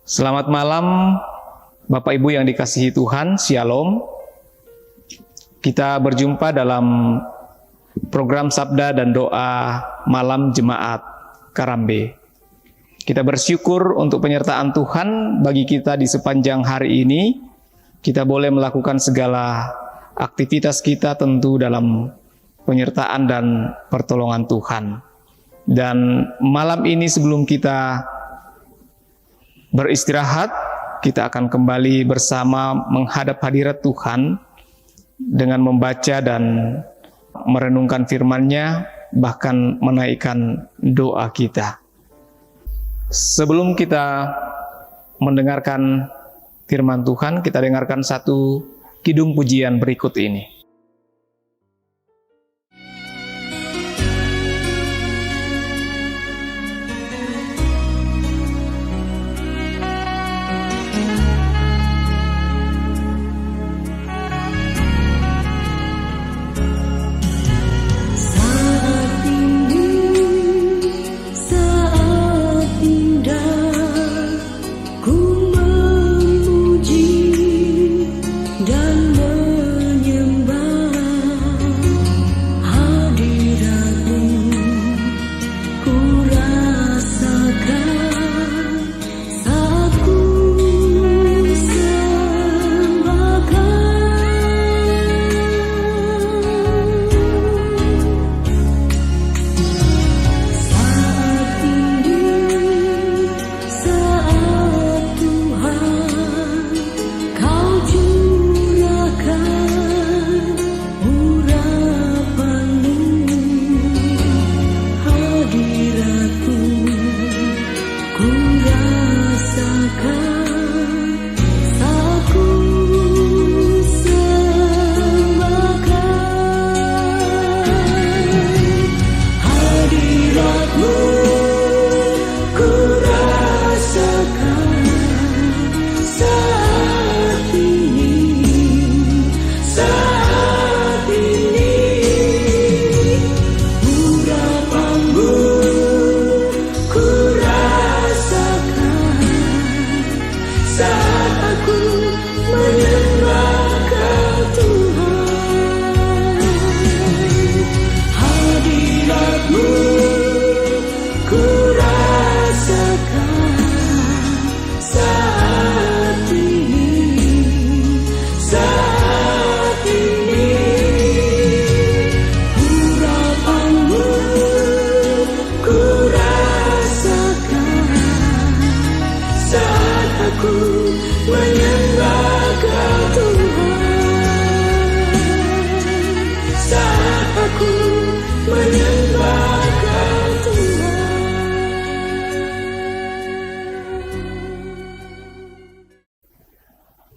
Selamat malam Bapak Ibu yang dikasihi Tuhan, Shalom. Kita berjumpa dalam program Sabda dan Doa Malam Jemaat Karambe. Kita bersyukur untuk penyertaan Tuhan bagi kita di sepanjang hari ini. Kita boleh melakukan segala aktivitas kita tentu dalam penyertaan dan pertolongan Tuhan. Dan malam ini sebelum kita beristirahat, kita akan kembali bersama menghadap hadirat Tuhan dengan membaca dan merenungkan firman-Nya, bahkan menaikkan doa kita. Sebelum kita mendengarkan firman Tuhan, kita dengarkan satu kidung pujian berikut ini.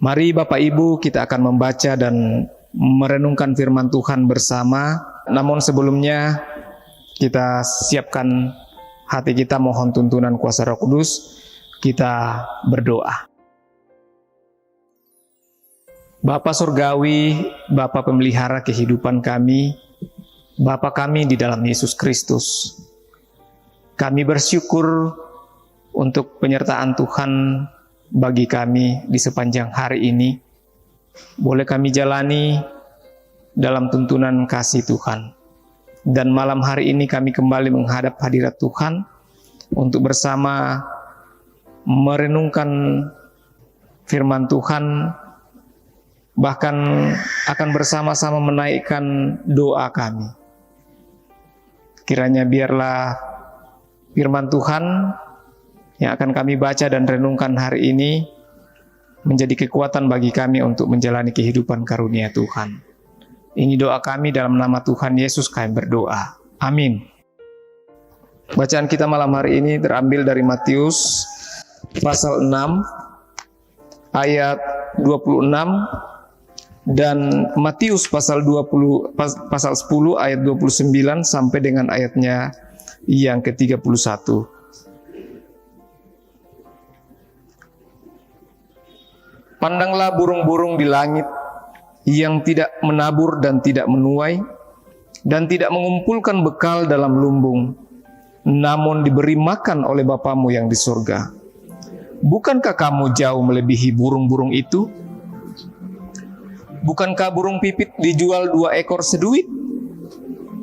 Mari Bapak Ibu, kita akan membaca dan merenungkan firman Tuhan bersama. Namun sebelumnya kita siapkan hati kita, mohon tuntunan kuasa Roh Kudus. Kita berdoa. Bapa Surgawi, Bapa pemelihara kehidupan kami, Bapa kami di dalam Yesus Kristus, kami bersyukur untuk penyertaan Tuhan bagi kami di sepanjang hari ini. Boleh kami jalani dalam tuntunan kasih Tuhan. Dan malam hari ini kami kembali menghadap hadirat Tuhan untuk bersama merenungkan firman Tuhan, bahkan akan bersama-sama menaikkan doa kami. Kiranya biarlah firman Tuhan yang akan kami baca dan renungkan hari ini menjadi kekuatan bagi kami untuk menjalani kehidupan karunia Tuhan. Ini doa kami dalam nama Tuhan Yesus kami berdoa. Amin. Bacaan kita malam hari ini terambil dari Matius pasal 6 ayat 26 dan Matius pasal 10 ayat 29 sampai dengan ayatnya yang ke-31. Pandanglah burung-burung di langit yang tidak menabur dan tidak menuai dan tidak mengumpulkan bekal dalam lumbung, namun diberi makan oleh Bapamu yang di surga. bukankah kamu jauh melebihi burung-burung itu? Bukankah burung pipit dijual 2 ekor seduit?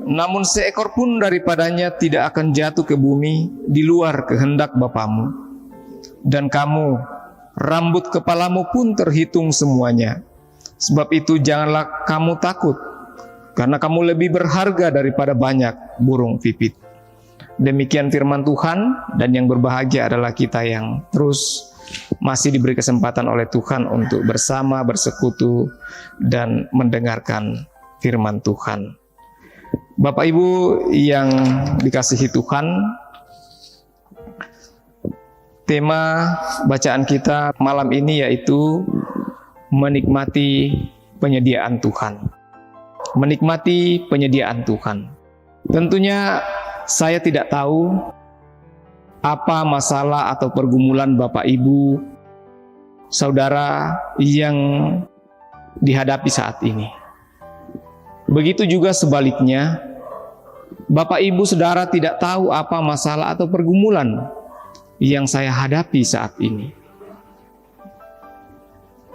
Namun seekor pun daripadanya tidak akan jatuh ke bumi di luar kehendak Bapamu. Dan kamu, rambut kepalamu pun terhitung semuanya. Sebab itu janganlah kamu takut, karena kamu lebih berharga daripada banyak burung pipit. Demikian firman Tuhan, dan yang berbahagia adalah kita yang terus masih diberi kesempatan oleh Tuhan untuk bersama, bersekutu, dan mendengarkan firman Tuhan. Bapak Ibu yang dikasihi Tuhan, tema bacaan kita malam ini yaitu menikmati penyediaan Tuhan. Menikmati penyediaan Tuhan. Tentunya saya tidak tahu apa masalah atau pergumulan Bapak Ibu, saudara yang dihadapi saat ini. Begitu juga sebaliknya, Bapak Ibu saudara tidak tahu apa masalah atau pergumulan yang saya hadapi saat ini.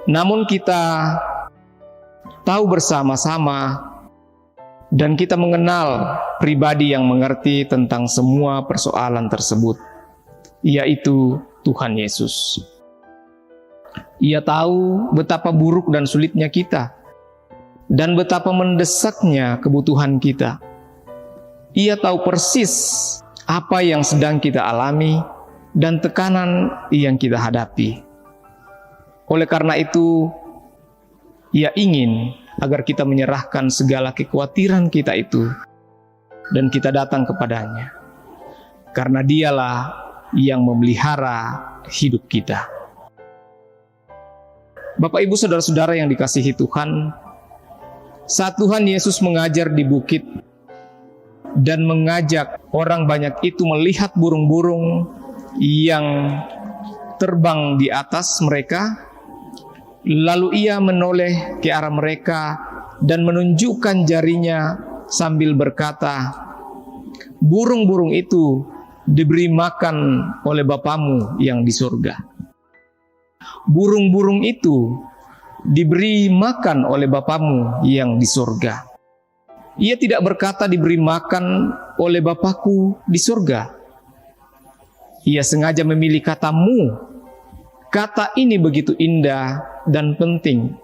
Namun kita tahu bersama-sama dan kita mengenal pribadi yang mengerti tentang semua persoalan tersebut, yaitu Tuhan Yesus. Ia tahu betapa buruk dan sulitnya kita, dan betapa mendesaknya kebutuhan kita. Ia tahu persis apa yang sedang kita alami dan tekanan yang kita hadapi. Oleh karena itu, Ia ingin agar kita menyerahkan segala kekhawatiran kita itu dan kita datang kepadanya, karena Dialah yang memelihara hidup kita. Bapak Ibu saudara-saudara yang dikasihi Tuhan, saat Tuhan Yesus mengajar di bukit dan mengajak orang banyak itu melihat burung-burung yang terbang di atas mereka, lalu Ia menoleh ke arah mereka dan menunjukkan jarinya sambil berkata, burung-burung itu diberi makan oleh Bapamu yang di surga. Burung-burung itu diberi makan oleh Bapamu yang di surga. Ia tidak berkata diberi makan oleh Bapakku di surga. Ia sengaja memilih kata mu. Kata ini begitu indah dan penting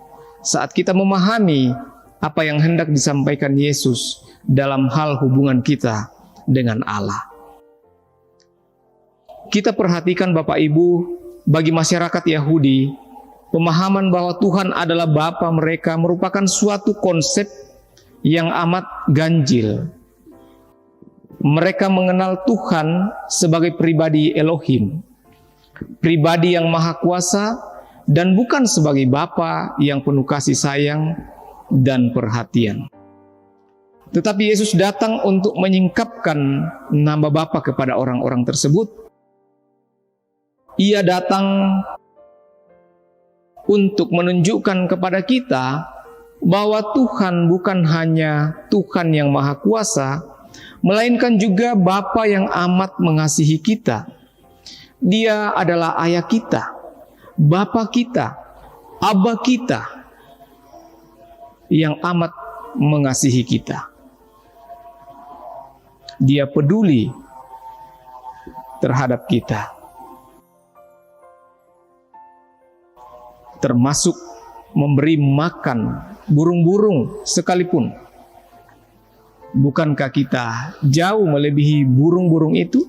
saat kita memahami apa yang hendak disampaikan Yesus dalam hal hubungan kita dengan Allah. Kita perhatikan Bapak Ibu, bagi masyarakat Yahudi, pemahaman bahwa Tuhan adalah Bapa mereka merupakan suatu konsep yang amat ganjil. Mereka mengenal Tuhan sebagai pribadi Elohim, pribadi yang maha kuasa, dan bukan sebagai Bapa yang penuh kasih sayang dan perhatian. Tetapi Yesus datang untuk menyingkapkan nama Bapa kepada orang-orang tersebut. Ia datang untuk menunjukkan kepada kita bahwa Tuhan bukan hanya Tuhan yang maha kuasa, melainkan juga Bapa yang amat mengasihi kita. Dia adalah ayah kita, Bapa kita, Aba kita, yang amat mengasihi kita. Dia peduli terhadap kita, termasuk memberi makan burung-burung sekalipun. Bukankah kita jauh melebihi burung-burung itu?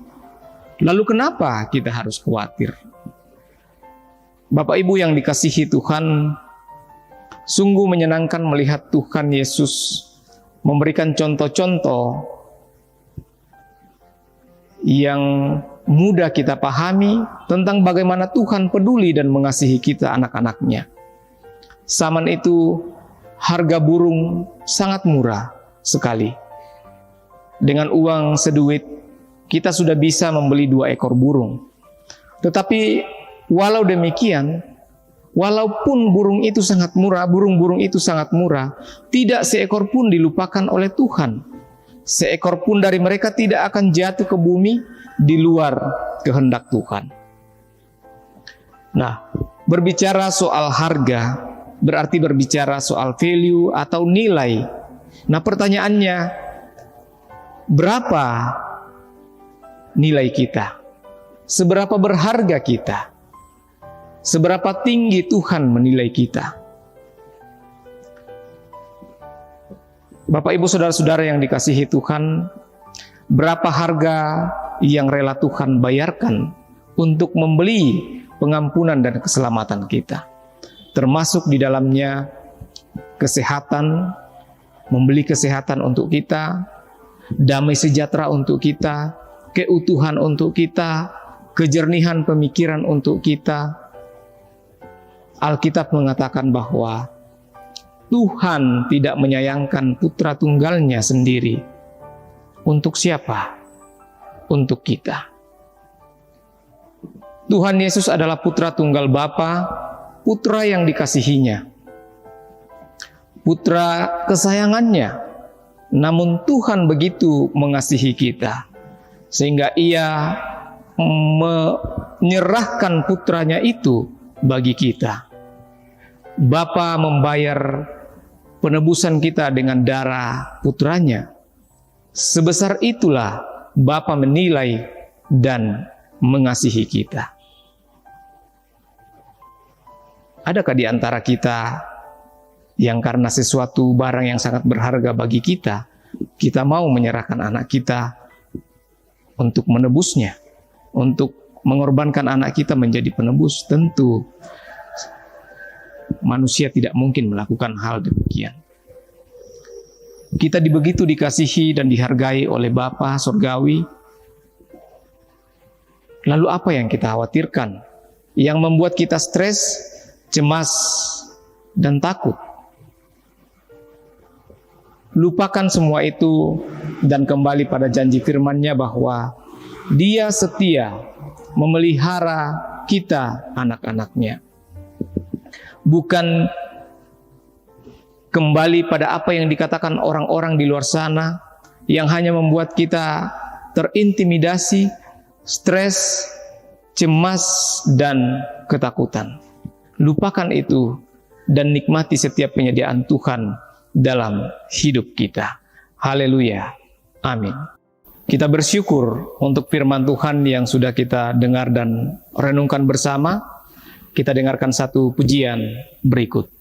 Lalu kenapa kita harus khawatir? Bapak Ibu yang dikasihi Tuhan, sungguh menyenangkan melihat Tuhan Yesus memberikan contoh-contoh yang mudah kita pahami tentang bagaimana Tuhan peduli dan mengasihi kita anak-anaknya. Zaman itu harga burung sangat murah sekali. Dengan uang seduit kita sudah bisa membeli 2 ekor burung. Tetapi walau demikian, walaupun burung itu sangat murah, burung-burung itu sangat murah, tidak seekor pun dilupakan oleh Tuhan. Seekor pun dari mereka tidak akan jatuh ke bumi di luar kehendak Tuhan. Nah, berbicara soal harga berarti berbicara soal value atau nilai. Nah, pertanyaannya, berapa nilai kita? Seberapa berharga kita? Seberapa tinggi Tuhan menilai kita? Bapak, Ibu, saudara-saudara yang dikasihi Tuhan, berapa harga yang rela Tuhan bayarkan untuk membeli pengampunan dan keselamatan kita, termasuk di dalamnya kesehatan, membeli kesehatan untuk kita, damai sejahtera untuk kita, keutuhan untuk kita, kejernihan pemikiran untuk kita. Alkitab mengatakan bahwa Tuhan tidak menyayangkan putra tunggalnya sendiri. Untuk siapa? Untuk kita. Tuhan Yesus adalah putra tunggal Bapa, putra yang dikasihinya, putra kesayangannya. Namun Tuhan begitu mengasihi kita, sehingga Ia menyerahkan putranya itu bagi kita. Bapa membayar penebusan kita dengan darah putranya. Sebesar itulah Bapa menilai dan mengasihi kita. Adakah di antara kita yang karena sesuatu barang yang sangat berharga bagi kita, kita mau menyerahkan anak kita untuk menebusnya, untuk mengorbankan anak kita menjadi penebus? Tentu manusia tidak mungkin melakukan hal demikian. Kita begitu dikasihi dan dihargai oleh Bapa Surgawi. Lalu apa yang kita khawatirkan? Yang membuat kita stres, cemas, dan takut? Lupakan semua itu dan kembali pada janji firman-Nya bahwa Dia setia memelihara kita, anak-anak-Nya. Bukan kembali pada apa yang dikatakan orang-orang di luar sana yang hanya membuat kita terintimidasi, stres, cemas, dan ketakutan. Lupakan itu dan nikmati setiap penyediaan Tuhan dalam hidup kita. Haleluya. Amin. Kita bersyukur untuk firman Tuhan yang sudah kita dengar dan renungkan bersama. Kita dengarkan satu pujian berikut.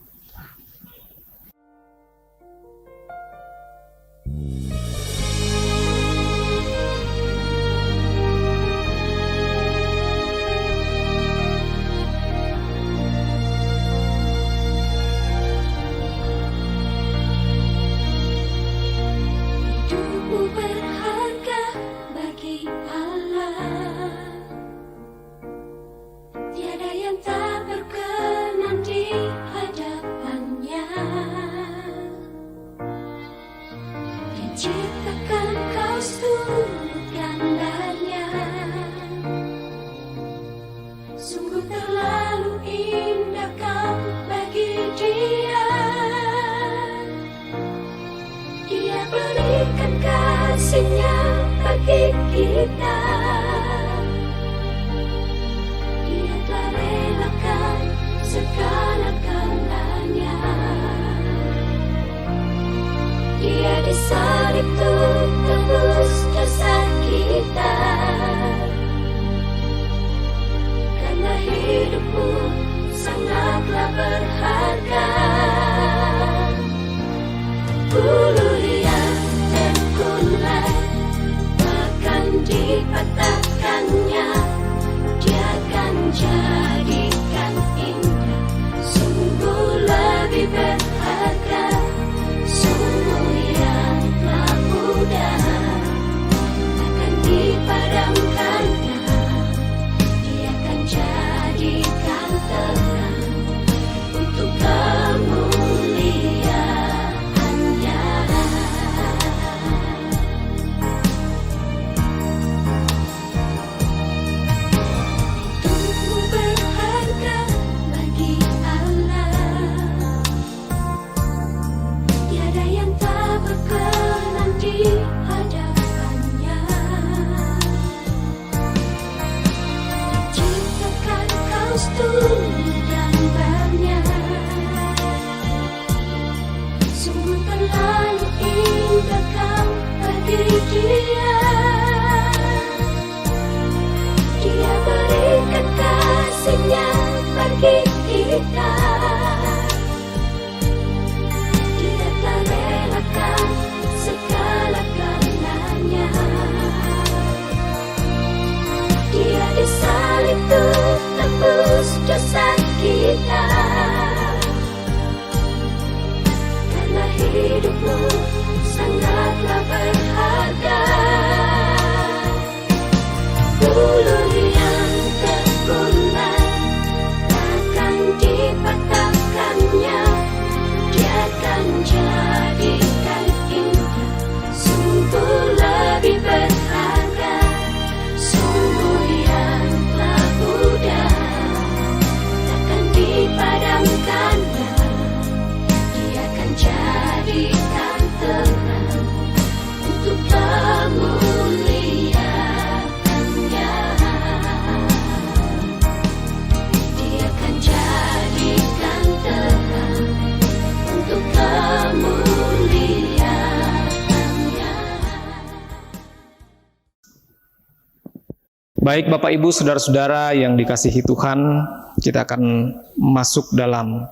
Baik Bapak Ibu, saudara-saudara yang dikasihi Tuhan, kita akan masuk dalam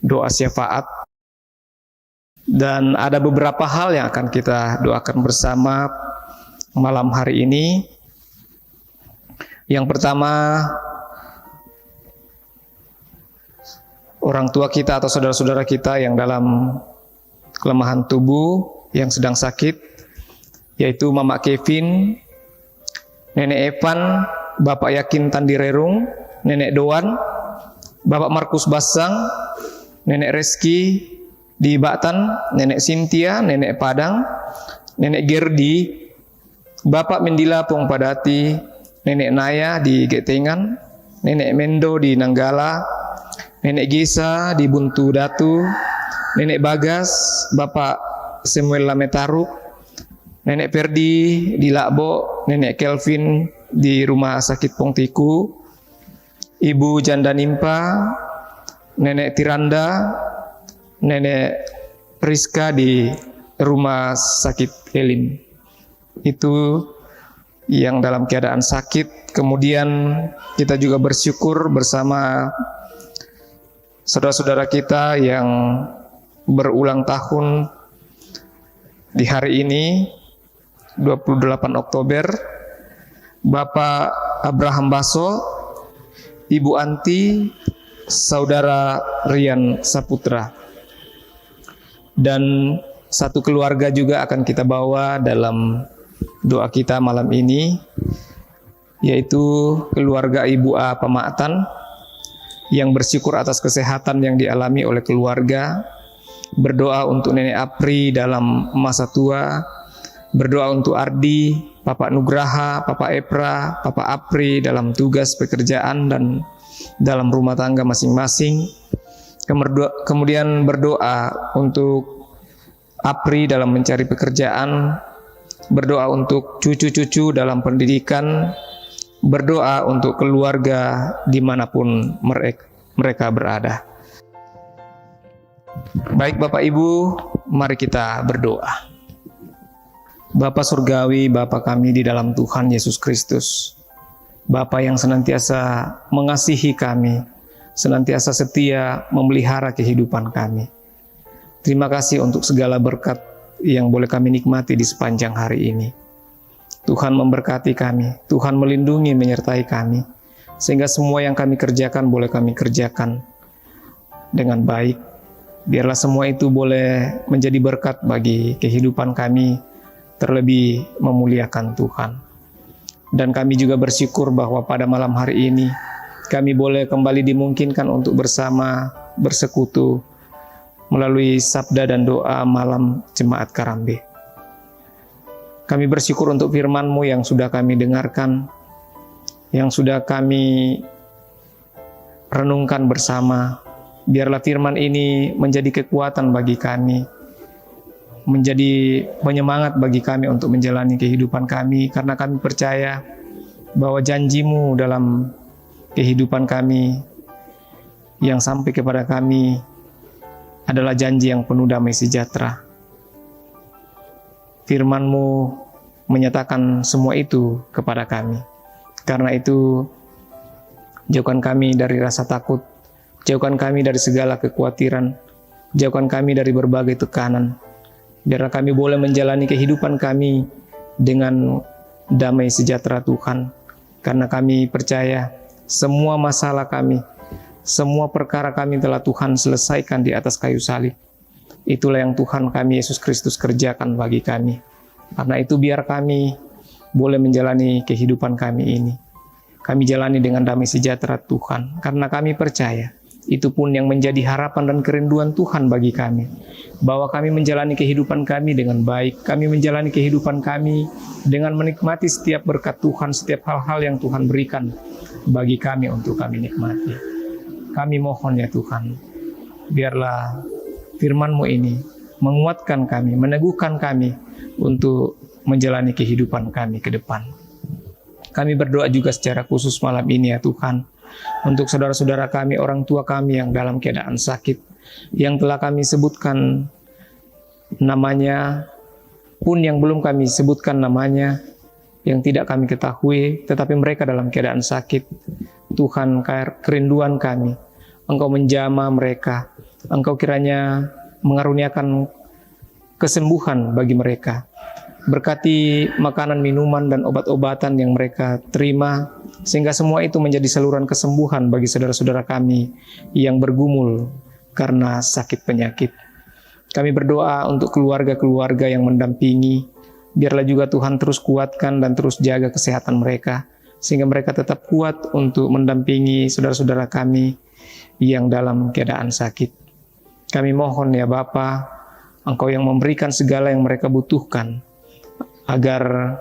doa syafaat. Dan ada beberapa hal yang akan kita doakan bersama malam hari ini. Yang pertama, orang tua kita atau saudara-saudara kita yang dalam kelemahan tubuh, yang sedang sakit, yaitu Mama Kevin, Nenek Evan, Bapak Yakin Tandirerung, Nenek Doan, Bapak Markus Basang, Nenek Reski di Batan, Nenek Cynthia, Nenek Padang, Nenek Gerdi, Bapak Mendila Pongpadati, Nenek Naya di Getengan, Nenek Mendo di Nanggala, Nenek Gesa di Buntu Datu, Nenek Bagas, Bapak Samuel Lametaruk, Nenek Perdi di Lakbo, Nenek Kelvin di Rumah Sakit Pongtiku, Ibu Janda Nimpa, Nenek Tiranda, Nenek Rizka di Rumah Sakit Elim. Itu yang dalam keadaan sakit. Kemudian kita juga bersyukur bersama saudara-saudara kita yang berulang tahun di hari ini, 28 Oktober, Bapak Abraham Baso, Ibu Anti, Saudara Rian Saputra. Dan satu keluarga juga akan kita bawa dalam doa kita malam ini, yaitu keluarga Ibu A. Pamaktan, yang bersyukur atas kesehatan yang dialami oleh keluarga, berdoa untuk Nenek Apri dalam masa tua, berdoa untuk Ardi, Bapak Nugraha, Bapak Epra, Bapak Apri dalam tugas pekerjaan dan dalam rumah tangga masing-masing. Kemudian berdoa untuk Apri dalam mencari pekerjaan, berdoa untuk cucu-cucu dalam pendidikan, berdoa untuk keluarga dimanapun mereka berada. Baik Bapak Ibu, mari kita berdoa. Bapa Surgawi, Bapa kami di dalam Tuhan Yesus Kristus, Bapa yang senantiasa mengasihi kami, senantiasa setia memelihara kehidupan kami. Terima kasih untuk segala berkat yang boleh kami nikmati di sepanjang hari ini. Tuhan memberkati kami, Tuhan melindungi menyertai kami, sehingga semua yang kami kerjakan boleh kami kerjakan dengan baik. Biarlah semua itu boleh menjadi berkat bagi kehidupan kami, terlebih memuliakan Tuhan. Dan kami juga bersyukur bahwa pada malam hari ini kami boleh kembali dimungkinkan untuk bersama bersekutu melalui sabda dan doa malam Jemaat Karambe. Kami bersyukur untuk firman-Mu yang sudah kami dengarkan, yang sudah kami renungkan bersama. Biarlah firman ini menjadi kekuatan bagi kami, menjadi penyemangat bagi kami untuk menjalani kehidupan kami, karena kami percaya bahwa janji-Mu dalam kehidupan kami yang sampai kepada kami adalah janji yang penuh damai sejahtera. Firman-Mu menyatakan semua itu kepada kami. Karena itu, jauhkan kami dari rasa takut, jauhkan kami dari segala kekhawatiran, jauhkan kami dari berbagai tekanan. Biarlah kami boleh menjalani kehidupan kami dengan damai sejahtera Tuhan. Karena kami percaya semua masalah kami, semua perkara kami telah Tuhan selesaikan di atas kayu salib. Itulah yang Tuhan kami Yesus Kristus kerjakan bagi kami. Karena itu biar kami boleh menjalani kehidupan kami ini. Kami jalani dengan damai sejahtera Tuhan. Karena kami percaya itu pun yang menjadi harapan dan kerinduan Tuhan bagi kami. Bahwa kami menjalani kehidupan kami dengan baik. Kami menjalani kehidupan kami dengan menikmati setiap berkat Tuhan, setiap hal-hal yang Tuhan berikan bagi kami untuk kami nikmati. Kami mohon ya Tuhan, biarlah firman-Mu ini menguatkan kami, meneguhkan kami untuk menjalani kehidupan kami ke depan. Kami berdoa juga secara khusus malam ini ya Tuhan, untuk saudara-saudara kami, orang tua kami yang dalam keadaan sakit, yang telah kami sebutkan namanya, pun yang belum kami sebutkan namanya, yang tidak kami ketahui, tetapi mereka dalam keadaan sakit. Tuhan, kerinduan kami, Engkau menjamah mereka, Engkau kiranya mengaruniakan kesembuhan bagi mereka. Berkati makanan, minuman, dan obat-obatan yang mereka terima, sehingga semua itu menjadi saluran kesembuhan bagi saudara-saudara kami yang bergumul karena sakit penyakit. Kami berdoa untuk keluarga-keluarga yang mendampingi, biarlah juga Tuhan terus kuatkan dan terus jaga kesehatan mereka, sehingga mereka tetap kuat untuk mendampingi saudara-saudara kami yang dalam keadaan sakit. Kami mohon ya Bapa, Engkau yang memberikan segala yang mereka butuhkan, agar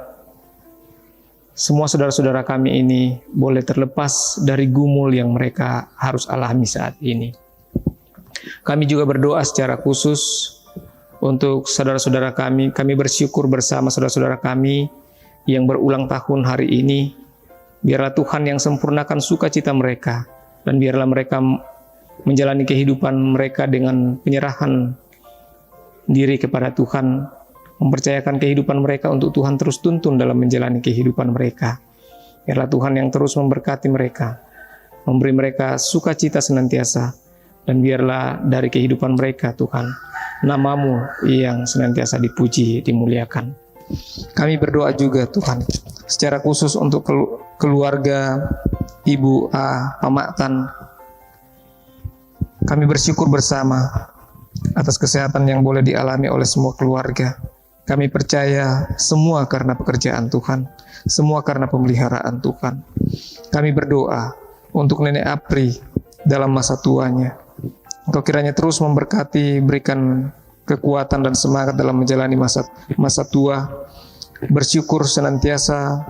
semua saudara-saudara kami ini boleh terlepas dari gumul yang mereka harus alami saat ini. Kami juga berdoa secara khusus untuk saudara-saudara kami. Kami bersyukur bersama saudara-saudara kami yang berulang tahun hari ini. Biarlah Tuhan yang sempurnakan sukacita mereka, dan biarlah mereka menjalani kehidupan mereka dengan penyerahan diri kepada Tuhan, mempercayakan kehidupan mereka untuk Tuhan terus tuntun dalam menjalani kehidupan mereka. Biarlah Tuhan yang terus memberkati mereka, memberi mereka sukacita senantiasa, dan biarlah dari kehidupan mereka Tuhan, nama-Mu yang senantiasa dipuji, dimuliakan. Kami berdoa juga Tuhan, secara khusus untuk keluarga Ibu A. Pamaktan. Kami bersyukur bersama atas kesehatan yang boleh dialami oleh semua keluarga. Kami percaya semua karena pekerjaan Tuhan, semua karena pemeliharaan Tuhan. Kami berdoa untuk Nenek Apri dalam masa tuanya. Engkau kiranya terus memberkati, berikan kekuatan dan semangat dalam menjalani masa tua, bersyukur senantiasa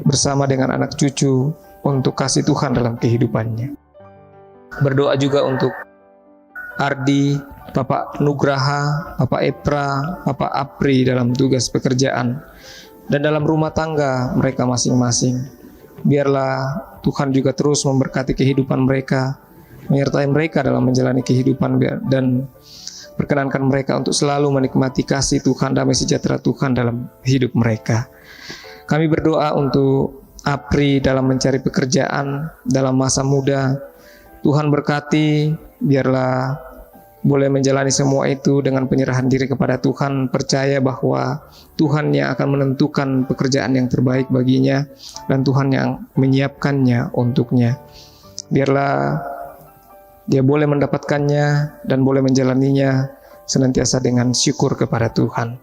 bersama dengan anak cucu untuk kasih Tuhan dalam kehidupannya. Berdoa juga untuk Ardi, Bapak Nugraha, Bapak Epra, Bapak Apri dalam tugas pekerjaan dan dalam rumah tangga mereka masing-masing. Biarlah Tuhan juga terus memberkati kehidupan mereka, menyertai mereka dalam menjalani kehidupan, dan perkenankan mereka untuk selalu menikmati kasih Tuhan, damai sejahtera Tuhan dalam hidup mereka. Kami berdoa untuk Apri dalam mencari pekerjaan dalam masa muda. Tuhan berkati, biarlah boleh menjalani semua itu dengan penyerahan diri kepada Tuhan, percaya bahwa Tuhan yang akan menentukan pekerjaan yang terbaik baginya, dan Tuhan yang menyiapkannya untuknya. Biarlah dia boleh mendapatkannya dan boleh menjalaninya senantiasa dengan syukur kepada Tuhan.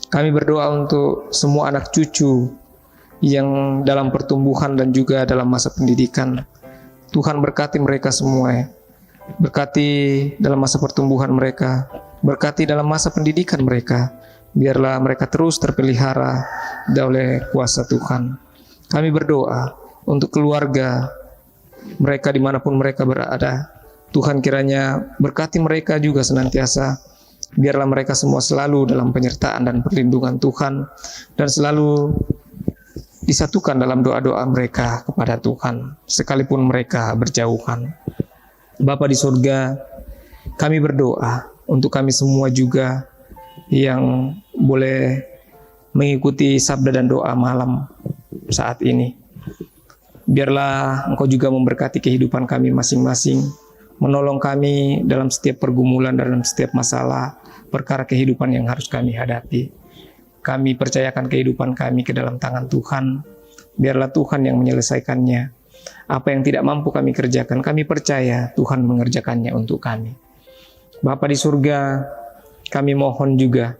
Kami berdoa untuk semua anak cucu yang dalam pertumbuhan dan juga dalam masa pendidikan. Tuhan berkati mereka semua, berkati dalam masa pertumbuhan mereka, berkati dalam masa pendidikan mereka. Biarlah mereka terus terpelihara oleh kuasa Tuhan. Kami berdoa untuk keluarga mereka dimanapun mereka berada. Tuhan kiranya berkati mereka juga senantiasa. Biarlah mereka semua selalu dalam penyertaan dan perlindungan Tuhan, dan selalu disatukan dalam doa-doa mereka kepada Tuhan, sekalipun mereka berjauhan. Bapa di surga, kami berdoa untuk kami semua juga yang boleh mengikuti sabda dan doa malam saat ini. Biarlah Engkau juga memberkati kehidupan kami masing-masing, menolong kami dalam setiap pergumulan, dalam setiap masalah, perkara kehidupan yang harus kami hadapi. Kami percayakan kehidupan kami ke dalam tangan Tuhan. Biarlah Tuhan yang menyelesaikannya. Apa yang tidak mampu kami kerjakan, kami percaya Tuhan mengerjakannya untuk kami. Bapa di surga, kami mohon juga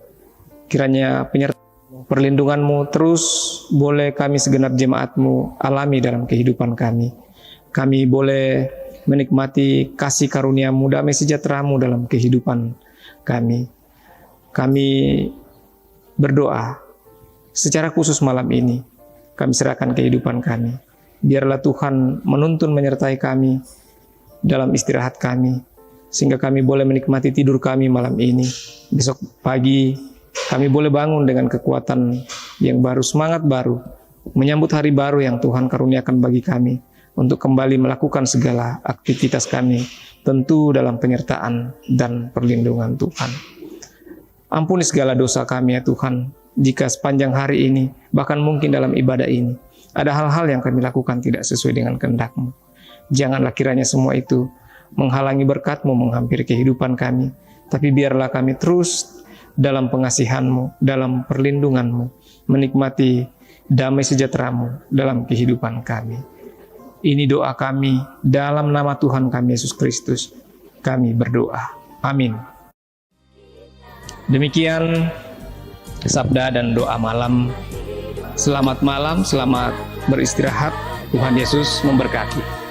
kiranya penyertaan perlindungan-Mu terus boleh kami segenap jemaat-Mu alami dalam kehidupan kami. Kami boleh menikmati kasih karunia-Mu, damai sejahtera-Mu dalam kehidupan kami. Kami berdoa secara khusus malam ini, kami serahkan kehidupan kami. Biarlah Tuhan menuntun menyertai kami dalam istirahat kami, sehingga kami boleh menikmati tidur kami malam ini. Besok pagi kami boleh bangun dengan kekuatan yang baru, semangat baru, menyambut hari baru yang Tuhan karuniakan bagi kami, untuk kembali melakukan segala aktivitas kami, tentu dalam penyertaan dan perlindungan Tuhan. Ampuni segala dosa kami ya Tuhan, jika sepanjang hari ini, bahkan mungkin dalam ibadah ini, ada hal-hal yang kami lakukan tidak sesuai dengan kehendak-Mu. Janganlah kiranya semua itu menghalangi berkat-Mu menghampiri kehidupan kami, tapi biarlah kami terus dalam pengasihan-Mu, dalam perlindungan-Mu, menikmati damai sejahtera-Mu dalam kehidupan kami. Ini doa kami dalam nama Tuhan kami Yesus Kristus. Kami berdoa. Amin. Demikian sabda dan doa malam. Selamat malam, selamat beristirahat. Tuhan Yesus memberkati.